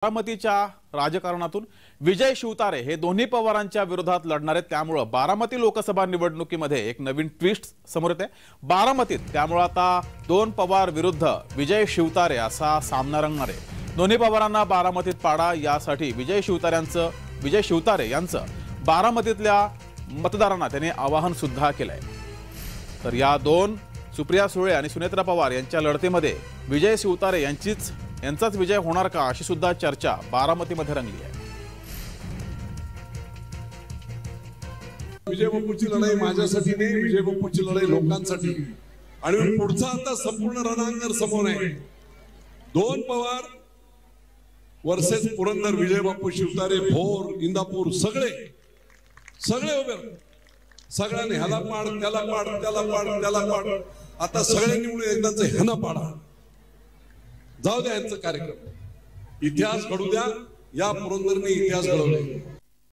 बारामतीच्या राजकारणातून विजय शिवतारे हे दोन्ही पवारांच्या विरोधात लढणार आहेत। त्यामुळे बारामती लोकसभा निवडणुकीमध्ये एक नवीन ट्विस्ट समोर येते। बारामतीत त्यामुळे आता दोन पवार विरुद्ध विजय शिवतारे असा सामना रंगणार आहे। दोन्ही पवारांना बारामतीत पाडा यासाठी विजय शिवतारे यांचं बारामतीतल्या मतदारांना त्यांनी आवाहन सुद्धा केलंय। तर या दोन सुप्रिया सुळे आणि सुनेत्रा पवार यांच्या लढतीमध्ये विजय शिवतारे यांचाच विजय होणार का अशी सुद्धा चर्चा बारामतीमध्ये रंगली आहे। विजय बापूची लढाई माझ्यासाठी नाही, विजय बापूची लढाई लोकांसाठी। आणि पुढचा आता संपूर्ण रणांगण समोर आहे। दोन पवार वर्सेस पुरंदर, विजय बापू शिवतारे, भोर, इंदापूर सगळे उभे, सगळ्यांनी ह्याला पाड, त्याला पाड, त्याला पाड, त्याला पाड। आता सगळ्यांनी मिळून एकदाच ह्याला पाडा, जाऊ द्या यांचा कार्यक्रम, इतिहास घडू द्या। या पुरंदरने इतिहास घडवले।